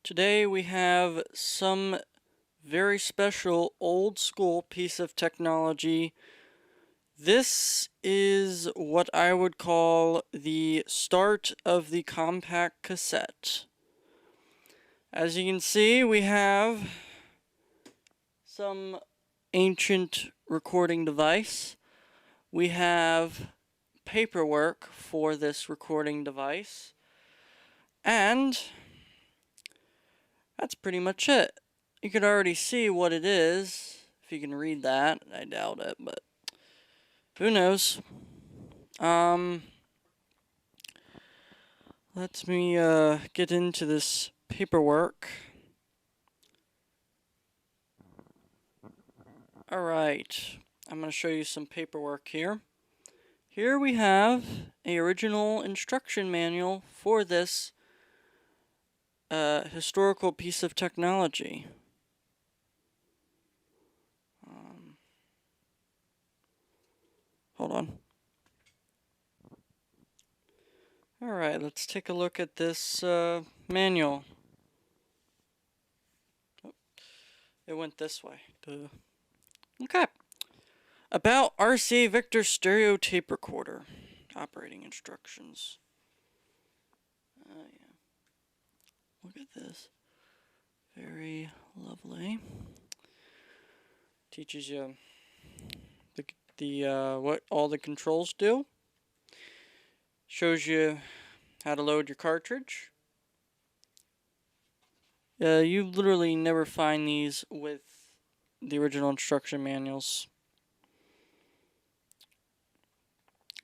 Today we have some very special old school piece of technology. This is what I would call the start of the compact cassette. As you can see, we have some ancient recording device. We have paperwork for this recording device. And that's pretty much it. You can already see what it is, if you can read that. I doubt it, but who knows. Let me get into this paperwork. Alright, I'm going to show you some paperwork here. Here we have an original instruction manual for this historical piece of technology. Hold on. Alright, let's take a look at this manual. Oh, it went this way. Duh. Okay. About RCA Victor stereo tape recorder. Operating instructions. Yeah. Look at this. Very lovely. Teaches you what all the controls do. Shows you how to load your cartridge. You literally never find these with the original instruction manuals.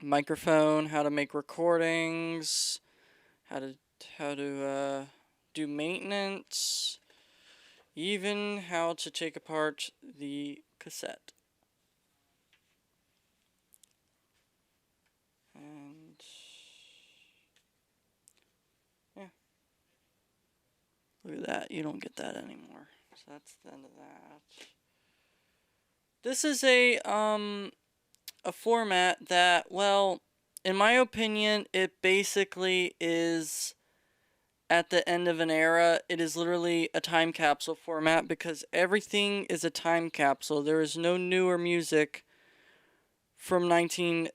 Microphone, how to make recordings, how to do maintenance, even how to take apart the cassette. And yeah, look at that. You don't get that anymore. So that's the end of that. This is a format that, well, in my opinion, it basically is at the end of an era. It is literally a time capsule format because everything is a time capsule. There is no newer music from until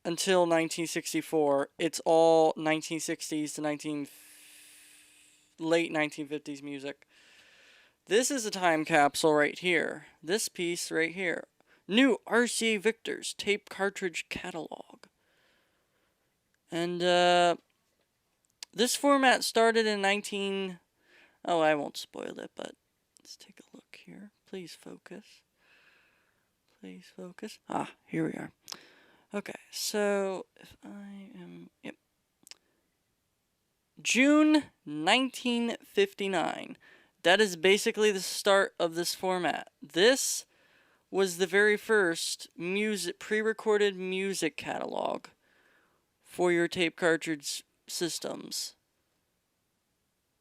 1964. It's all 1960s to late 1950s music. This is a time capsule right here. This piece right here. New RCA Victor's tape cartridge catalog. And this format started in Oh, I won't spoil it, but let's take a look here. Please focus. Please focus. Ah, here we are. Okay, so if I am... Yep. June 1959. That is basically the start of this format. This was the very first pre-recorded music catalog for your tape cartridge systems.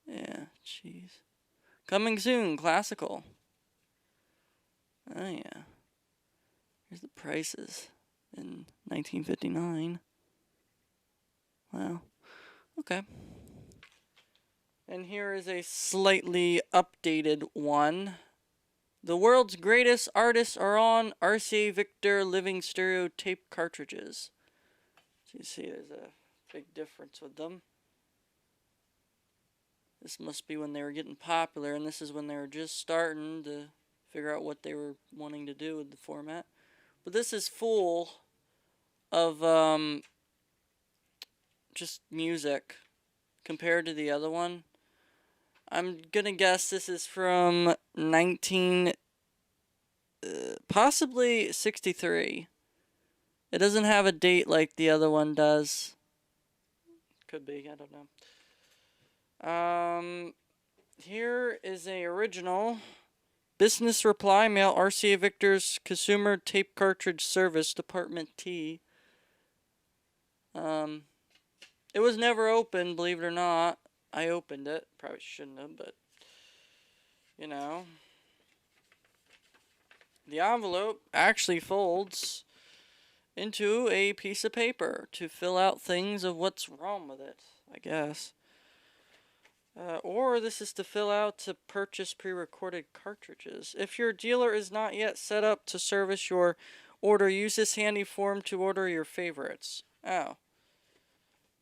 Yeah, jeez. Coming soon, classical. Oh yeah. Here's the prices in 1959. Wow. Okay. And here is a slightly updated one. The world's greatest artists are on RCA Victor Living Stereo Tape Cartridges. So you see there's a big difference with them. This must be when they were getting popular, and this is when they were just starting to figure out what they were wanting to do with the format. But this is full of just music compared to the other one. I'm gonna guess this is from possibly 63. It doesn't have a date like the other one does. Could be, I don't know. Here is a original business reply mail RCA Victor's Consumer Tape Cartridge Service Department T. It was never opened, believe it or not. I opened it. Probably shouldn't have, but you know. The envelope actually folds into a piece of paper to fill out things of what's wrong with it, I guess. Or this is to fill out to purchase pre-recorded cartridges. If your dealer is not yet set up to service your order, use this handy form to order your favorites. Oh.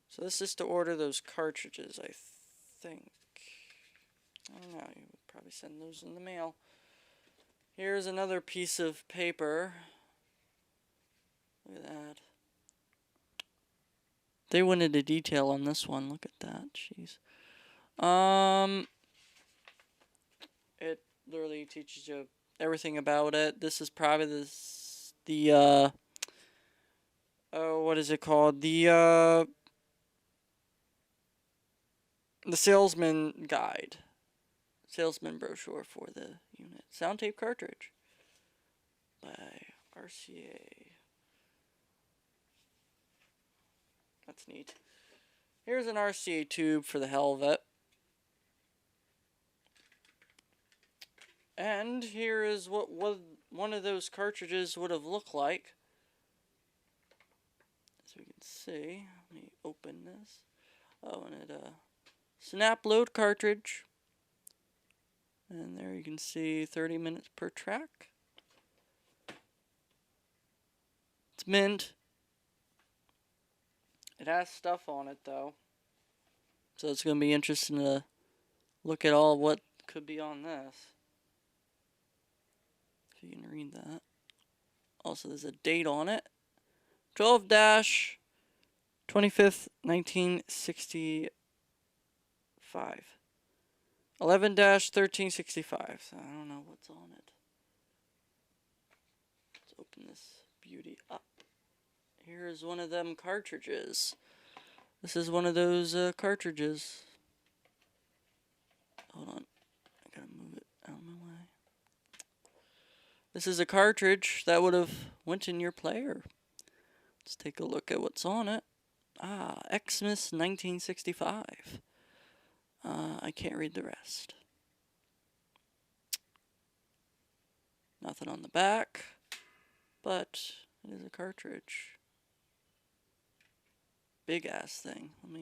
So this is to order those cartridges, I think. I don't know, you would probably send those in the mail. Here's another piece of paper. Look at that. They went into detail on this one. Look at that. Jeez. It literally teaches you everything about it. This is probably what is it called? The salesman guide. Salesman brochure for the unit. Sound tape cartridge by RCA. That's neat. Here's an RCA tube for the hell of it. And here is what one of those cartridges would have looked like. As we can see, let me open this. Oh, and it snap load cartridge. And there you can see 30 minutes per track. It's mint. It has stuff on it though. So it's going to be interesting to look at all what could be on this. If you can read that. Also, there's a date on it. 12-25th, 1965. 11-1365. So I don't know what's on it. Let's open this beauty up. Here's one of them cartridges. This is one of those cartridges. Hold on. I gotta move it out of my way. This is a cartridge that would have went in your player. Let's take a look at what's on it. Ah, Xmas 1965. I can't read the rest. Nothing on the back, but it is a cartridge. Big ass thing. Let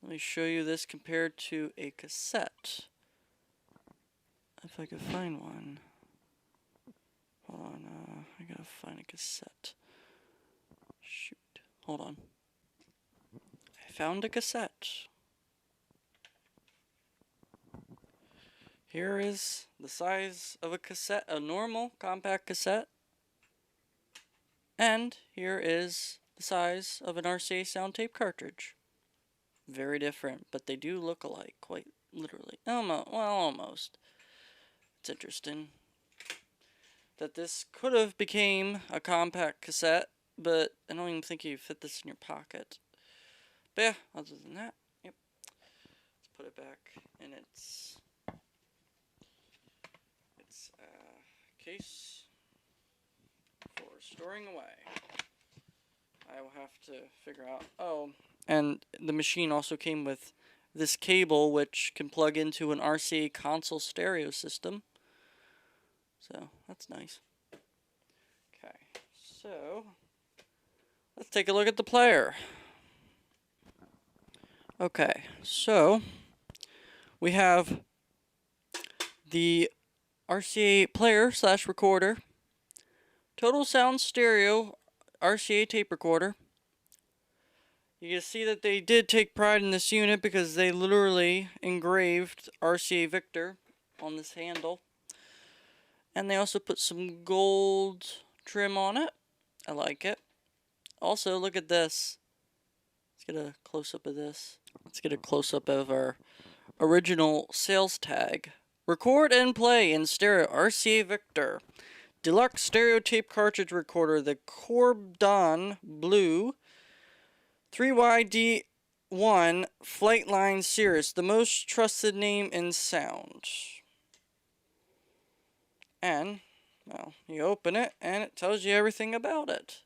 me show you this compared to a cassette. If I could find one. Hold on, I gotta find a cassette. Shoot. Hold on. I found a cassette. Here is the size of a cassette, a normal compact cassette. And here is the size of an RCA sound tape cartridge. Very different, but they do look alike, quite literally. Almost. It's interesting that this could have became a compact cassette, but I don't even think you fit this in your pocket. But yeah, other than that, yep. Let's put it back in its case for storing away. I will have to figure out. Oh, and the machine also came with this cable which can plug into an RCA console stereo system. So that's nice. Okay, so let's take a look at the player. Okay, so we have the RCA player / recorder, total sound stereo RCA tape recorder. You can see that they did take pride in this unit because they literally engraved RCA Victor on this handle. And they also put some gold trim on it. I like it. Also, look at this. Let's get a close-up of this. Let's get a close-up of our original sales tag. Record and play in stereo RCA Victor. Deluxe stereo tape cartridge recorder, the Cordon Bleu 3YD1 Flightline Series, the most trusted name in sound. And, well, you open it and it tells you everything about it.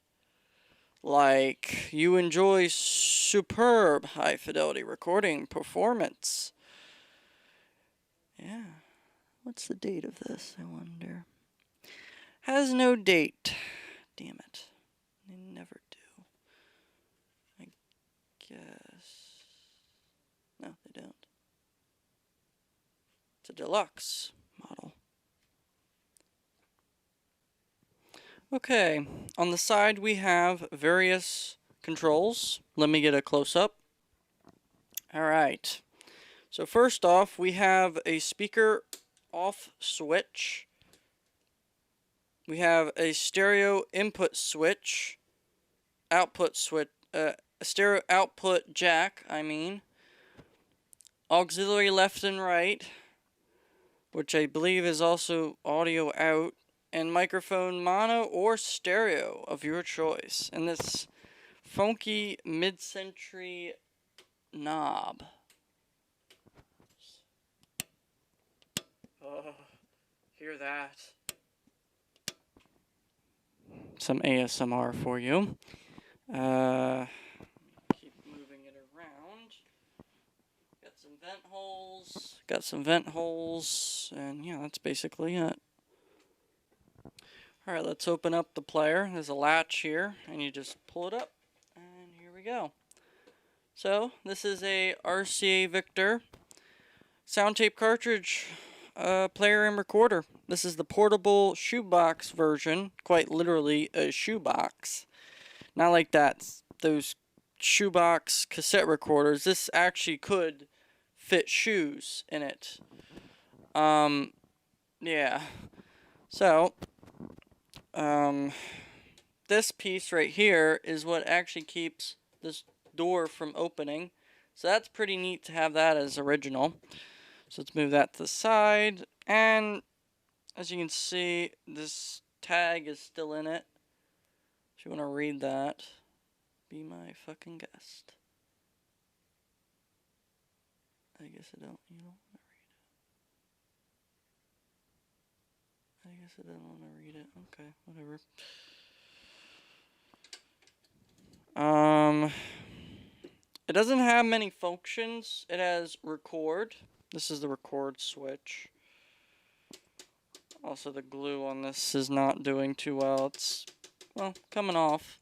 Like, you enjoy superb high-fidelity recording performance. Yeah. What's the date of this, I wonder? Has no date. Damn it. They never do. I guess. No, deluxe model. Okay, on the side we have various controls. Let me get a close-up. Alright, so first off we have a speaker off switch. We have a stereo input switch, output switch, a stereo output jack, auxiliary left and right, which I believe is also audio out, and microphone mono or stereo of your choice, and this funky mid-century knob. Oh, hear that? Some ASMR for you. Keep moving it around. Got some vent holes, and yeah, that's basically it. Alright, let's open up the player. There's a latch here, and you just pull it up, and here we go. So, this is a RCA Victor sound tape cartridge player and recorder. This is the portable shoebox version, quite literally a shoebox. Not like those shoebox cassette recorders. This actually could fit shoes in it. Yeah. So, this piece right here is what actually keeps this door from opening. So that's pretty neat to have that as original. So let's move that to the side. And as you can see, this tag is still in it. If you want to read that, be my fucking guest. I guess I don't, you don't want to read it. I guess I don't want to read it. Okay, whatever. It doesn't have many functions. It has record. This is the record switch. Also, the glue on this is not doing too well. It's, well, coming off.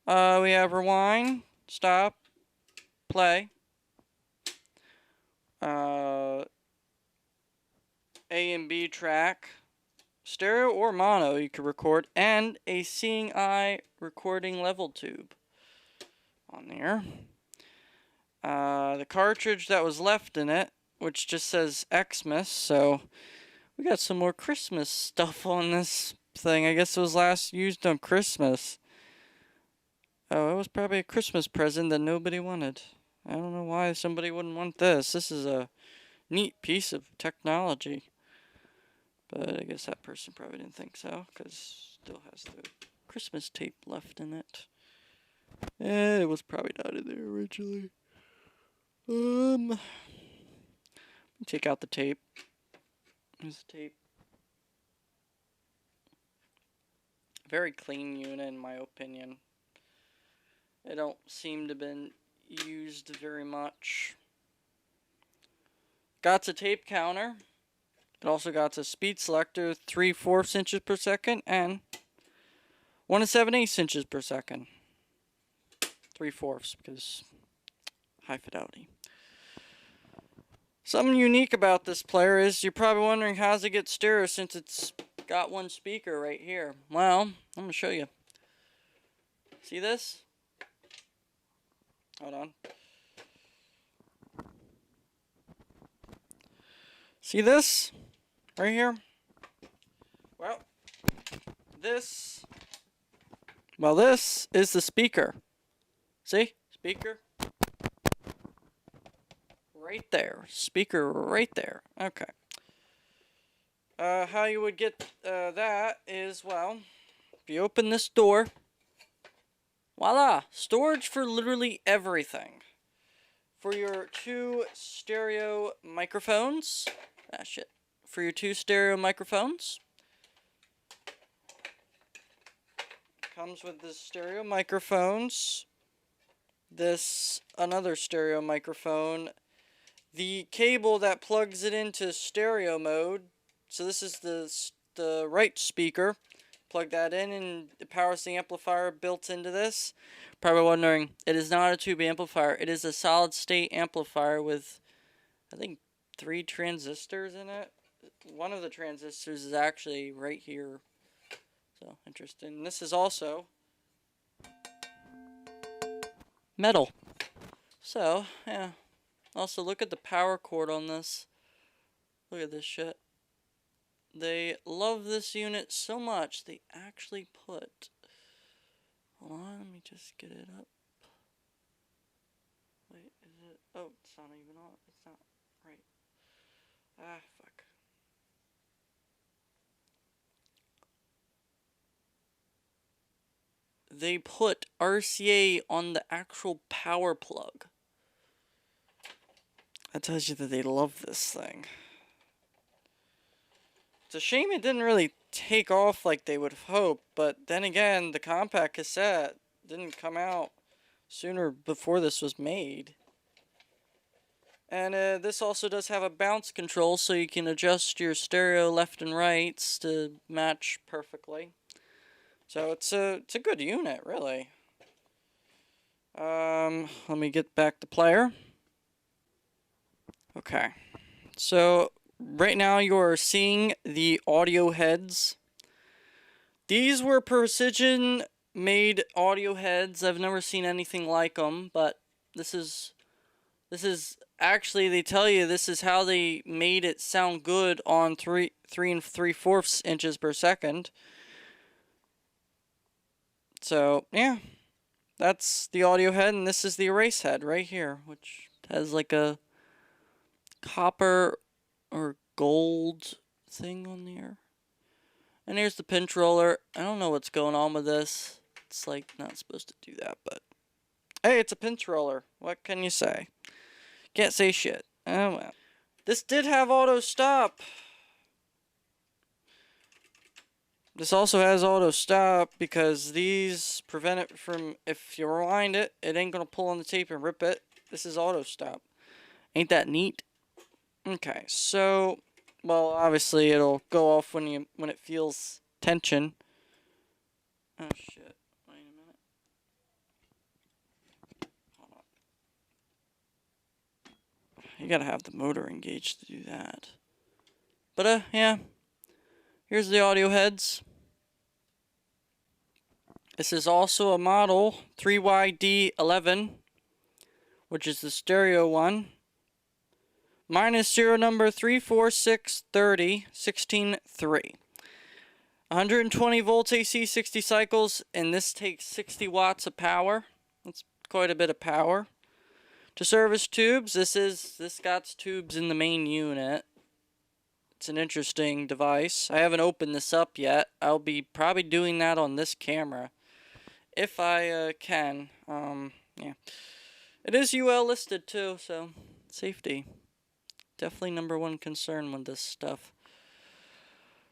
We have rewind, stop, play. A and B track, stereo or mono you can record, and a seeing eye recording level tube on there. The cartridge that was left in it, which just says Xmas, so we got some more Christmas stuff on this thing. I guess it was last used on Christmas. Oh, it was probably a Christmas present that nobody wanted. I don't know why somebody wouldn't want this. This is a neat piece of technology. But I guess that person probably didn't think so, because still has the Christmas tape left in it. And it was probably not in there originally. Take out the tape. Here's the tape. Very clean unit in my opinion. It don't seem to have been used very much. Got a tape counter. It also got a speed selector, 3/4 inches per second and 1 7/8 inches per second. 3/4 because high fidelity. Something unique about this player is you're probably wondering how does it get stereo since it's got one speaker right here. Well, I'm going to show you. See this? Hold on. See this? Right here? Well, this is the speaker. See? Speaker. Right there. Speaker right there. Okay. How you would get that is, well, if you open this door, voila! Storage for literally everything. For your 2 stereo microphones. Ah, shit. For your 2 stereo microphones. Comes with the stereo microphones. This, another stereo microphone. The cable that plugs it into stereo mode. So this is the right speaker. Plug that in and it powers the amplifier built into this. Probably wondering, it is not a tube amplifier. It is a solid state amplifier with, I think, 3 transistors in it. One of the transistors is actually right here. So, interesting. This is also metal. So, yeah. Also, look at the power cord on this. Look at this shit. They love this unit so much, they actually put... Hold on, let me just get it up. Wait, is it... Oh, it's not even on. It's not right. Ah, fuck. They put RCA on the actual power plug. That tells you that they love this thing. It's a shame it didn't really take off like they would have hoped, but then again, the compact cassette didn't come out sooner before this was made. And this also does have a bounce control, so you can adjust your stereo left and rights to match perfectly. So it's a good unit, really. Let me get back to player. Okay. So right now you're seeing the audio heads. These were precision made audio heads. I've never seen anything like them, but this is actually, they tell you this is how they made it sound good on 3 3/4 inches per second. So, yeah. That's the audio head, and this is the erase head right here, which has like a copper or gold thing on there. And here's the pinch roller. I don't know what's going on with this. It's like not supposed to do that, but hey, it's a pinch roller. What can you say? Can't say shit. Oh well. This did have auto stop. This also has auto stop because these prevent it from, if you rewind it, it ain't gonna pull on the tape and rip it. This is auto stop. Ain't that neat? Okay, so, well, obviously it'll go off when it feels tension. Oh shit! Wait a minute. Hold on. You gotta have the motor engaged to do that. But yeah. Here's the audio heads. This is also a model 3YD11, which is the stereo one. Mine is serial number 34630-163. 120 volts AC, 60 cycles, and this takes 60 watts of power. That's quite a bit of power. To service tubes, this got tubes in the main unit. It's an interesting device. I haven't opened this up yet. I'll be probably doing that on this camera if I can. Yeah. It is UL listed too, so safety. Definitely #1 concern with this stuff.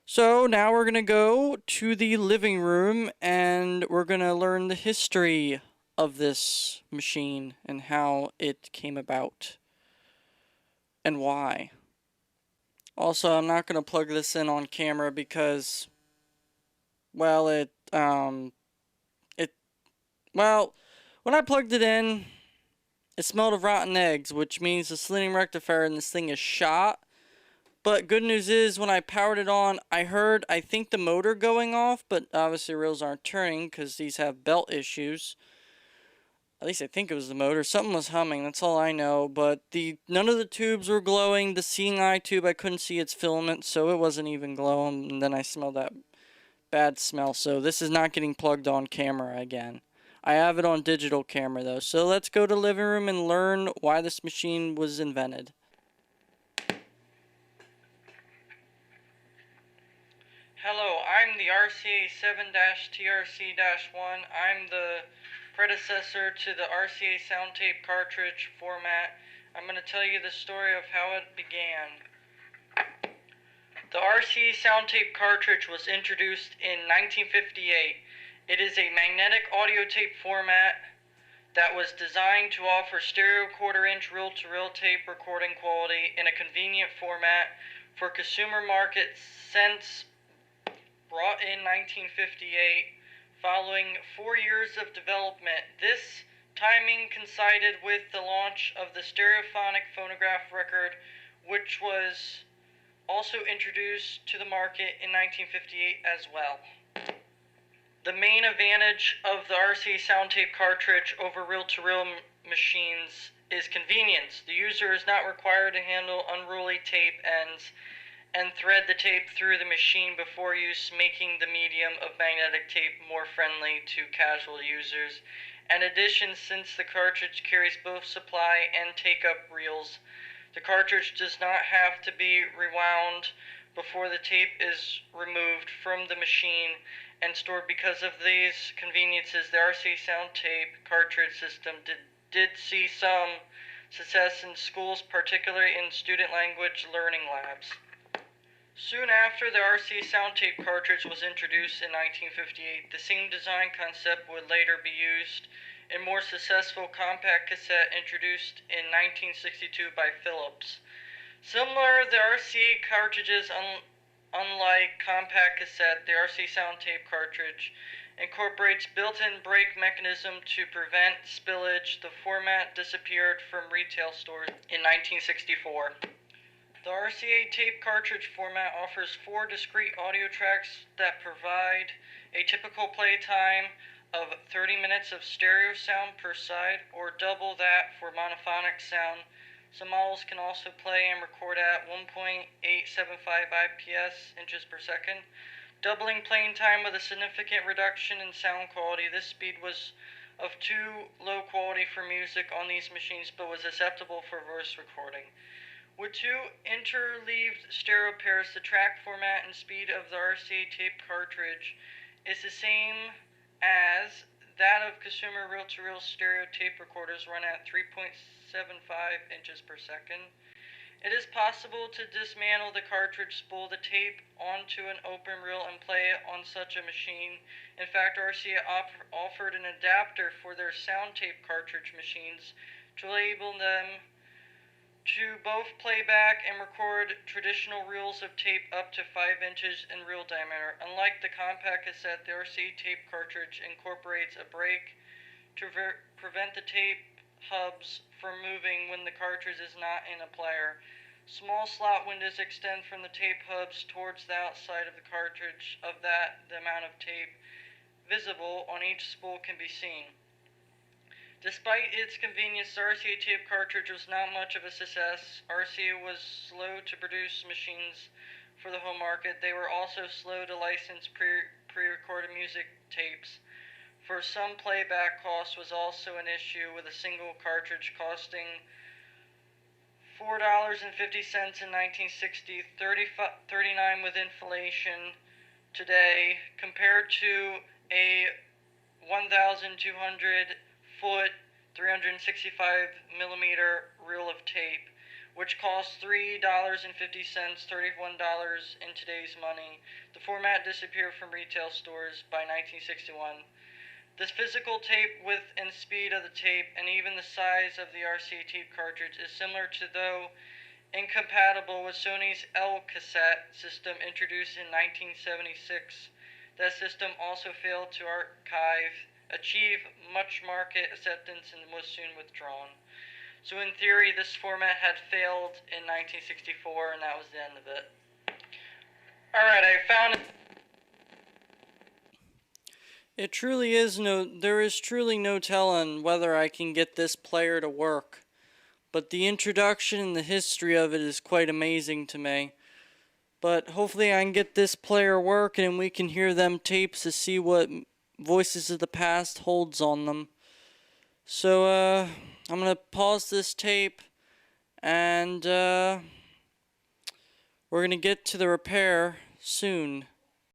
So now we're going to go to the living room and we're going to learn the history of this machine and how it came about and why. Also, I'm not going to plug this in on camera because, well, well, when I plugged it in, it smelled of rotten eggs, which means the selenium rectifier in this thing is shot. But good news is, when I powered it on, I heard, I think, the motor going off, but obviously reels aren't turning because these have belt issues. At least I think it was the motor. Something was humming, that's all I know. But none of the tubes were glowing. The seeing eye tube, I couldn't see its filament, so it wasn't even glowing. And then I smelled that bad smell. So this is not getting plugged on camera again. I have it on digital camera, though. So let's go to the living room and learn why this machine was invented. Hello, I'm the RCA 7-TRC-1. I'm the predecessor to the RCA sound tape cartridge format. I'm going to tell you the story of how it began. The RCA sound tape cartridge was introduced in 1958. It is a magnetic audio tape format that was designed to offer stereo quarter-inch reel-to-reel tape recording quality in a convenient format for consumer market since brought in 1958. Following 4 years of development, this timing coincided with the launch of the stereophonic phonograph record, which was also introduced to the market in 1958 as well. The main advantage of the RCA sound tape cartridge over reel-to-reel machines is convenience. The user is not required to handle unruly tape ends and thread the tape through the machine before use, making the medium of magnetic tape more friendly to casual users. In addition, since the cartridge carries both supply and take-up reels, the cartridge does not have to be rewound before the tape is removed from the machine and stored. Because of these conveniences, the RCA sound tape cartridge system did see some success in schools, particularly in student language learning labs. Soon after the RCA sound tape cartridge was introduced in 1958, the same design concept would later be used in more successful compact cassette introduced in 1962 by Philips. Similar, the RCA cartridges, unlike compact cassette, the RCA sound tape cartridge incorporates built-in brake mechanism to prevent spillage. The format disappeared from retail stores in 1964. The RCA tape cartridge format offers 4 discrete audio tracks that provide a typical play time of 30 minutes of stereo sound per side, or double that for monophonic sound. Some models can also play and record at 1.875 IPS inches per second, doubling playing time with a significant reduction in sound quality. This speed was of too low quality for music on these machines, but was acceptable for voice recording. With 2 interleaved stereo pairs, the track format and speed of the RCA tape cartridge is the same as that of consumer reel-to-reel stereo tape recorders, run at 3.75 inches per second. It is possible to dismantle the cartridge, spool the tape onto an open reel, and play it on such a machine. In fact, RCA offered an adapter for their sound tape cartridge machines to enable them to both play back and record traditional reels of tape up to 5 inches in reel diameter. Unlike the compact cassette, the RCA tape cartridge incorporates a brake to prevent the tape hubs from moving when the cartridge is not in a player. Small slot windows extend from the tape hubs towards the outside of the cartridge. Of that, the amount of tape visible on each spool can be seen. Despite its convenience, the RCA tape cartridge was not much of a success. RCA was slow to produce machines for the home market. They were also slow to license pre-recorded music tapes. For some, playback cost was also an issue, with a single cartridge costing $4.50 in 1960, $39 with inflation today, compared to a 1,200 foot 365 millimeter reel of tape, which costs $3.50, $31 in today's money. The format disappeared from retail stores by 1961. The physical tape width and speed of the tape, and even the size of the RCA tape cartridge, is similar to, though incompatible with, Sony's L cassette system introduced in 1976. That system also failed to achieve much market acceptance and was soon withdrawn. So in theory, this format had failed in 1964, and that was the end of it. Alright, I found it. There is truly no telling whether I can get this player to work. But the introduction and the history of it is quite amazing to me. But hopefully I can get this player working and we can hear them tapes to see what Voices of the Past holds on them. So, I'm going to pause this tape and we're going to get to the repair soon.